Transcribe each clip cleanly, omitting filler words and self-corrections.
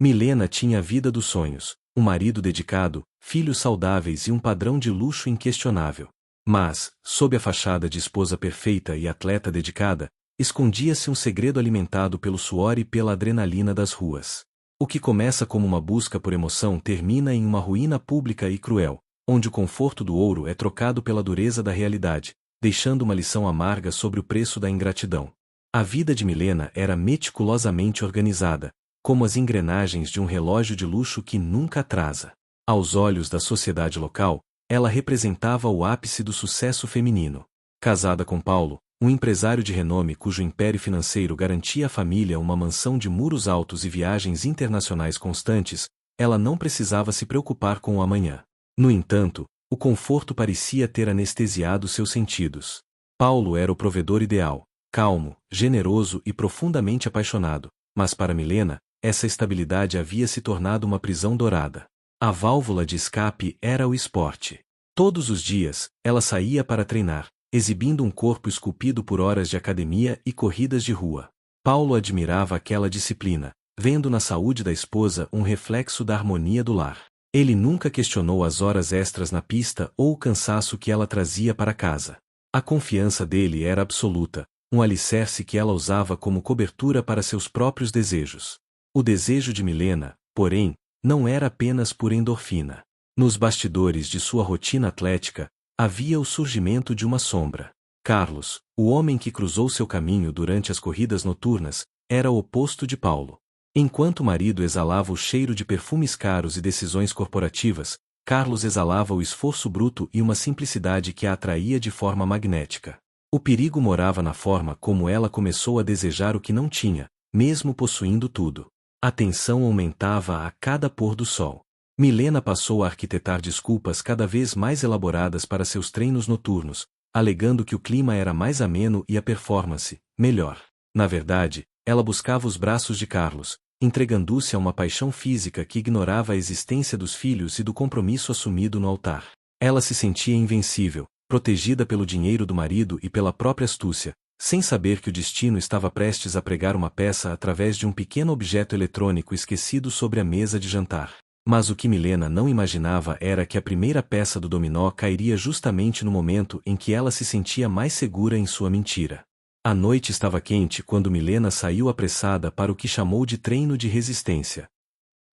Milena tinha a vida dos sonhos, um marido dedicado, filhos saudáveis e um padrão de luxo inquestionável. Mas, sob a fachada de esposa perfeita e atleta dedicada, escondia-se um segredo alimentado pelo suor e pela adrenalina das ruas. O que começa como uma busca por emoção termina em uma ruína pública e cruel, onde o conforto do ouro é trocado pela dureza da realidade, deixando uma lição amarga sobre o preço da ingratidão. A vida de Milena era meticulosamente organizada, como as engrenagens de um relógio de luxo que nunca atrasa. Aos olhos da sociedade local, ela representava o ápice do sucesso feminino. Casada com Paulo, um empresário de renome cujo império financeiro garantia à família uma mansão de muros altos e viagens internacionais constantes, ela não precisava se preocupar com o amanhã. No entanto, o conforto parecia ter anestesiado seus sentidos. Paulo era o provedor ideal, calmo, generoso e profundamente apaixonado, mas para Milena, essa estabilidade havia se tornado uma prisão dourada. A válvula de escape era o esporte. Todos os dias, ela saía para treinar, exibindo um corpo esculpido por horas de academia e corridas de rua. Paulo admirava aquela disciplina, vendo na saúde da esposa um reflexo da harmonia do lar. Ele nunca questionou as horas extras na pista ou o cansaço que ela trazia para casa. A confiança dele era absoluta, um alicerce que ela usava como cobertura para seus próprios desejos. O desejo de Milena, porém, não era apenas por endorfina. Nos bastidores de sua rotina atlética, havia o surgimento de uma sombra. Carlos, o homem que cruzou seu caminho durante as corridas noturnas, era o oposto de Paulo. Enquanto o marido exalava o cheiro de perfumes caros e decisões corporativas, Carlos exalava o esforço bruto e uma simplicidade que a atraía de forma magnética. O perigo morava na forma como ela começou a desejar o que não tinha, mesmo possuindo tudo. A tensão aumentava a cada pôr do sol. Milena passou a arquitetar desculpas cada vez mais elaboradas para seus treinos noturnos, alegando que o clima era mais ameno e a performance, melhor. Na verdade, ela buscava os braços de Carlos, entregando-se a uma paixão física que ignorava a existência dos filhos e do compromisso assumido no altar. Ela se sentia invencível, protegida pelo dinheiro do marido e pela própria astúcia, sem saber que o destino estava prestes a pregar uma peça através de um pequeno objeto eletrônico esquecido sobre a mesa de jantar. Mas o que Milena não imaginava era que a primeira peça do dominó cairia justamente no momento em que ela se sentia mais segura em sua mentira. A noite estava quente quando Milena saiu apressada para o que chamou de treino de resistência.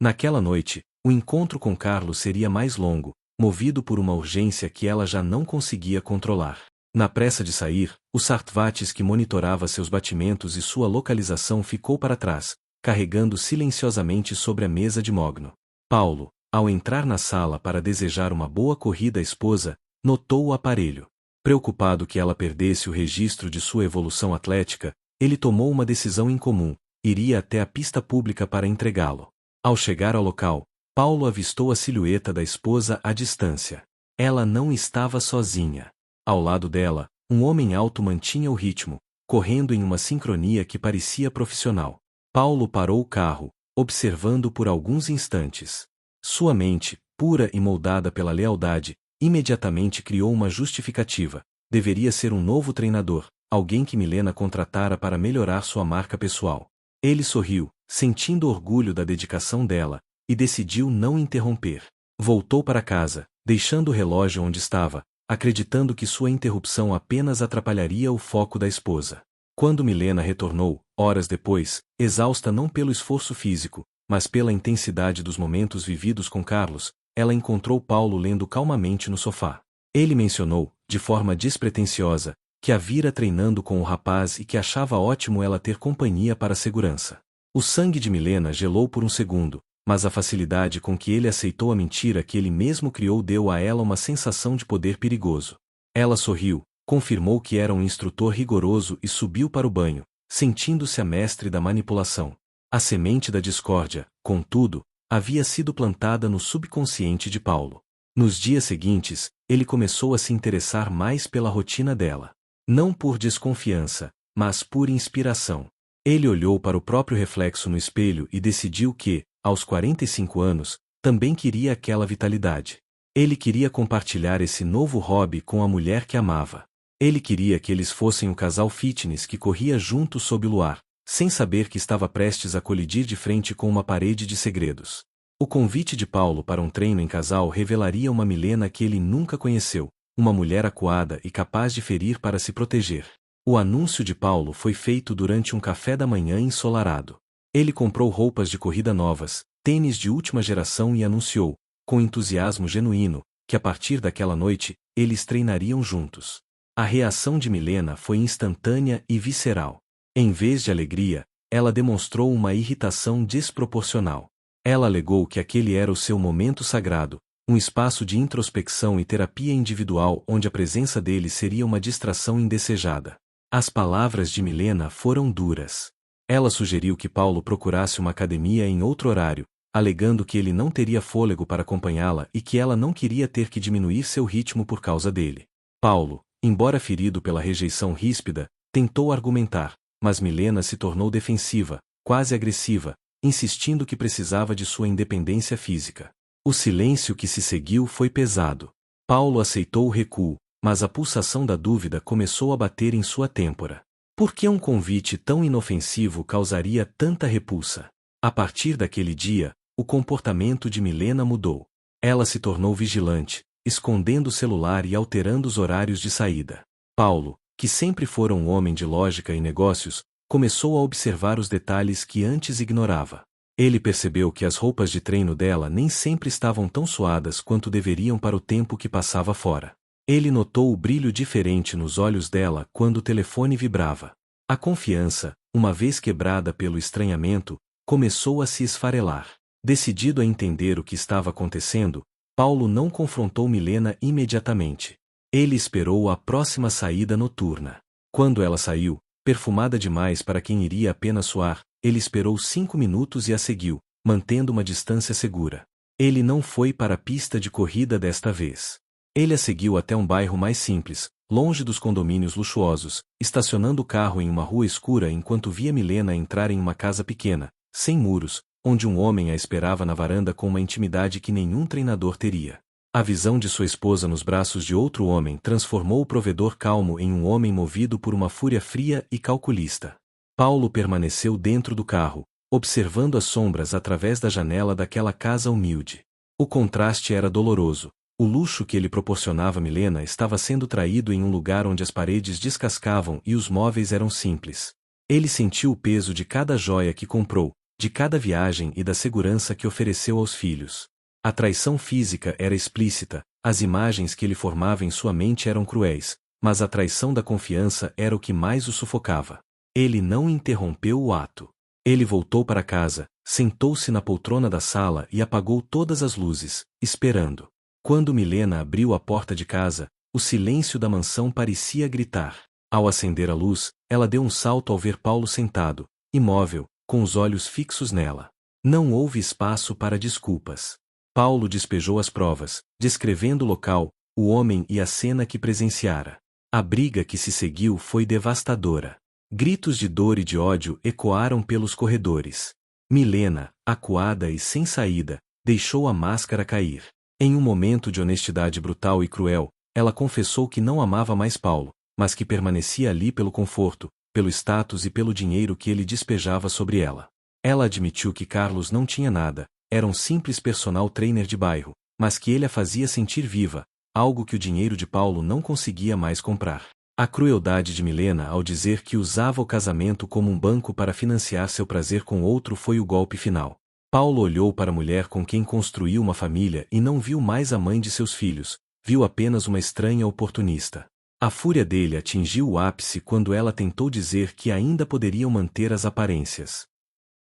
Naquela noite, o encontro com Carlos seria mais longo, movido por uma urgência que ela já não conseguia controlar. Na pressa de sair, o Sartvatis que monitorava seus batimentos e sua localização ficou para trás, carregando silenciosamente sobre a mesa de mogno. Paulo, ao entrar na sala para desejar uma boa corrida à esposa, notou o aparelho. Preocupado que ela perdesse o registro de sua evolução atlética, ele tomou uma decisão incomum: iria até a pista pública para entregá-lo. Ao chegar ao local, Paulo avistou a silhueta da esposa à distância. Ela não estava sozinha. Ao lado dela, um homem alto mantinha o ritmo, correndo em uma sincronia que parecia profissional. Paulo parou o carro, observando por alguns instantes. Sua mente, pura e moldada pela lealdade, imediatamente criou uma justificativa: deveria ser um novo treinador, alguém que Milena contratara para melhorar sua marca pessoal. Ele sorriu, sentindo orgulho da dedicação dela, e decidiu não interromper. Voltou para casa, deixando o relógio onde estava, acreditando que sua interrupção apenas atrapalharia o foco da esposa. Quando Milena retornou, horas depois, exausta não pelo esforço físico, mas pela intensidade dos momentos vividos com Carlos, ela encontrou Paulo lendo calmamente no sofá. Ele mencionou, de forma despretensiosa, que a vira treinando com o rapaz e que achava ótimo ela ter companhia para a segurança. O sangue de Milena gelou por um segundo, mas a facilidade com que ele aceitou a mentira que ele mesmo criou deu a ela uma sensação de poder perigoso. Ela sorriu, confirmou que era um instrutor rigoroso e subiu para o banho, sentindo-se a mestre da manipulação. A semente da discórdia, contudo, havia sido plantada no subconsciente de Paulo. Nos dias seguintes, ele começou a se interessar mais pela rotina dela. Não por desconfiança, mas por inspiração. Ele olhou para o próprio reflexo no espelho e decidiu que, aos 45 anos, também queria aquela vitalidade. Ele queria compartilhar esse novo hobby com a mulher que amava. Ele queria que eles fossem o casal fitness que corria junto sob o luar, sem saber que estava prestes a colidir de frente com uma parede de segredos. O convite de Paulo para um treino em casal revelaria uma Milena que ele nunca conheceu, uma mulher acuada e capaz de ferir para se proteger. O anúncio de Paulo foi feito durante um café da manhã ensolarado. Ele comprou roupas de corrida novas, tênis de última geração e anunciou, com entusiasmo genuíno, que a partir daquela noite, eles treinariam juntos. A reação de Milena foi instantânea e visceral. Em vez de alegria, ela demonstrou uma irritação desproporcional. Ela alegou que aquele era o seu momento sagrado, um espaço de introspecção e terapia individual onde a presença dele seria uma distração indesejada. As palavras de Milena foram duras. Ela sugeriu que Paulo procurasse uma academia em outro horário, alegando que ele não teria fôlego para acompanhá-la e que ela não queria ter que diminuir seu ritmo por causa dele. Paulo, embora ferido pela rejeição ríspida, tentou argumentar, mas Milena se tornou defensiva, quase agressiva, insistindo que precisava de sua independência física. O silêncio que se seguiu foi pesado. Paulo aceitou o recuo, mas a pulsação da dúvida começou a bater em sua têmpora. Por que um convite tão inofensivo causaria tanta repulsa? A partir daquele dia, o comportamento de Milena mudou. Ela se tornou vigilante, escondendo o celular e alterando os horários de saída. Paulo, que sempre fora um homem de lógica e negócios, começou a observar os detalhes que antes ignorava. Ele percebeu que as roupas de treino dela nem sempre estavam tão suadas quanto deveriam para o tempo que passava fora. Ele notou o brilho diferente nos olhos dela quando o telefone vibrava. A confiança, uma vez quebrada pelo estranhamento, começou a se esfarelar. Decidido a entender o que estava acontecendo, Paulo não confrontou Milena imediatamente. Ele esperou a próxima saída noturna. Quando ela saiu, perfumada demais para quem iria apenas suar, ele esperou 5 minutos e a seguiu, mantendo uma distância segura. Ele não foi para a pista de corrida desta vez. Ele a seguiu até um bairro mais simples, longe dos condomínios luxuosos, estacionando o carro em uma rua escura enquanto via Milena entrar em uma casa pequena, sem muros, onde um homem a esperava na varanda com uma intimidade que nenhum treinador teria. A visão de sua esposa nos braços de outro homem transformou o provedor calmo em um homem movido por uma fúria fria e calculista. Paulo permaneceu dentro do carro, observando as sombras através da janela daquela casa humilde. O contraste era doloroso. O luxo que ele proporcionava a Milena estava sendo traído em um lugar onde as paredes descascavam e os móveis eram simples. Ele sentiu o peso de cada joia que comprou, de cada viagem e da segurança que ofereceu aos filhos. A traição física era explícita, as imagens que ele formava em sua mente eram cruéis, mas a traição da confiança era o que mais o sufocava. Ele não interrompeu o ato. Ele voltou para casa, sentou-se na poltrona da sala e apagou todas as luzes, esperando. Quando Milena abriu a porta de casa, o silêncio da mansão parecia gritar. Ao acender a luz, ela deu um salto ao ver Paulo sentado, imóvel, com os olhos fixos nela. Não houve espaço para desculpas. Paulo despejou as provas, descrevendo o local, o homem e a cena que presenciara. A briga que se seguiu foi devastadora. Gritos de dor e de ódio ecoaram pelos corredores. Milena, acuada e sem saída, deixou a máscara cair. Em um momento de honestidade brutal e cruel, ela confessou que não amava mais Paulo, mas que permanecia ali pelo conforto, pelo status e pelo dinheiro que ele despejava sobre ela. Ela admitiu que Carlos não tinha nada, era um simples personal trainer de bairro, mas que ele a fazia sentir viva, algo que o dinheiro de Paulo não conseguia mais comprar. A crueldade de Milena ao dizer que usava o casamento como um banco para financiar seu prazer com outro foi o golpe final. Paulo olhou para a mulher com quem construiu uma família e não viu mais a mãe de seus filhos, viu apenas uma estranha oportunista. A fúria dele atingiu o ápice quando ela tentou dizer que ainda poderiam manter as aparências.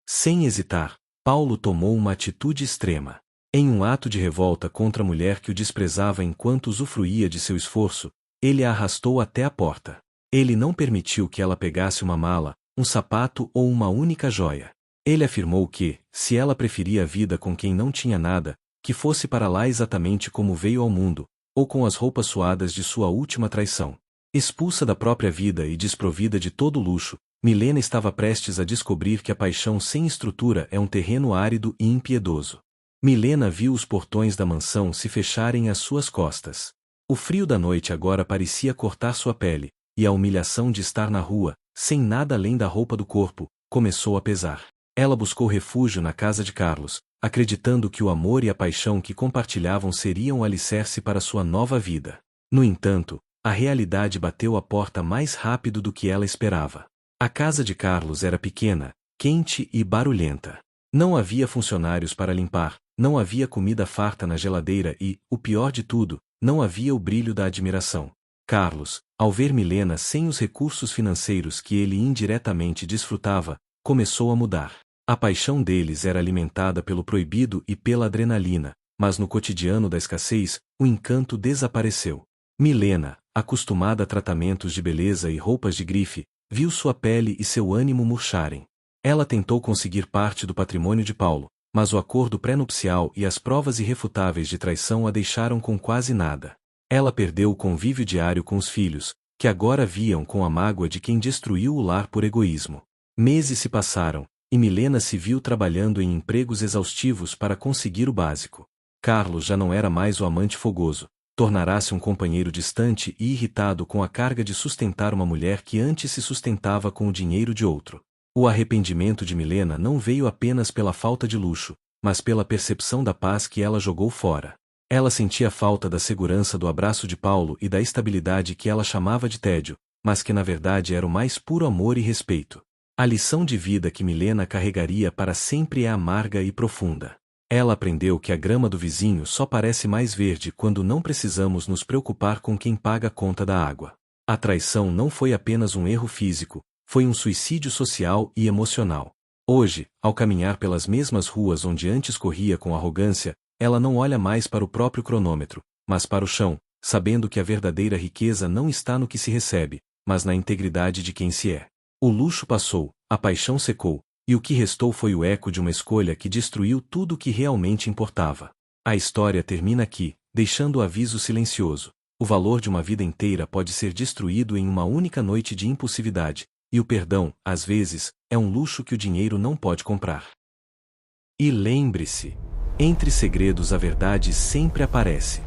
Sem hesitar, Paulo tomou uma atitude extrema. Em um ato de revolta contra a mulher que o desprezava enquanto usufruía de seu esforço, ele a arrastou até a porta. Ele não permitiu que ela pegasse uma mala, um sapato ou uma única joia. Ele afirmou que, se ela preferia a vida com quem não tinha nada, que fosse para lá exatamente como veio ao mundo, ou com as roupas suadas de sua última traição. Expulsa da própria vida e desprovida de todo luxo, Milena estava prestes a descobrir que a paixão sem estrutura é um terreno árido e impiedoso. Milena viu os portões da mansão se fecharem às suas costas. O frio da noite agora parecia cortar sua pele, e a humilhação de estar na rua, sem nada além da roupa do corpo, começou a pesar. Ela buscou refúgio na casa de Carlos, acreditando que o amor e a paixão que compartilhavam seriam o alicerce para sua nova vida. No entanto, a realidade bateu à porta mais rápido do que ela esperava. A casa de Carlos era pequena, quente e barulhenta. Não havia funcionários para limpar, não havia comida farta na geladeira e, o pior de tudo, não havia o brilho da admiração. Carlos, ao ver Milena sem os recursos financeiros que ele indiretamente desfrutava, começou a mudar. A paixão deles era alimentada pelo proibido e pela adrenalina, mas no cotidiano da escassez, o encanto desapareceu. Milena, acostumada a tratamentos de beleza e roupas de grife, viu sua pele e seu ânimo murcharem. Ela tentou conseguir parte do patrimônio de Paulo, mas o acordo pré-nupcial e as provas irrefutáveis de traição a deixaram com quase nada. Ela perdeu o convívio diário com os filhos, que agora viam com a mágoa de quem destruiu o lar por egoísmo. Meses se passaram, e Milena se viu trabalhando em empregos exaustivos para conseguir o básico. Carlos já não era mais o amante fogoso, tornará-se um companheiro distante e irritado com a carga de sustentar uma mulher que antes se sustentava com o dinheiro de outro. O arrependimento de Milena não veio apenas pela falta de luxo, mas pela percepção da paz que ela jogou fora. Ela sentia falta da segurança do abraço de Paulo e da estabilidade que ela chamava de tédio, mas que na verdade era o mais puro amor e respeito. A lição de vida que Milena carregaria para sempre é amarga e profunda. Ela aprendeu que a grama do vizinho só parece mais verde quando não precisamos nos preocupar com quem paga a conta da água. A traição não foi apenas um erro físico, foi um suicídio social e emocional. Hoje, ao caminhar pelas mesmas ruas onde antes corria com arrogância, ela não olha mais para o próprio cronômetro, mas para o chão, sabendo que a verdadeira riqueza não está no que se recebe, mas na integridade de quem se é. O luxo passou, a paixão secou, e o que restou foi o eco de uma escolha que destruiu tudo o que realmente importava. A história termina aqui, deixando o aviso silencioso. O valor de uma vida inteira pode ser destruído em uma única noite de impulsividade, e o perdão, às vezes, é um luxo que o dinheiro não pode comprar. E lembre-se, entre segredos a verdade sempre aparece.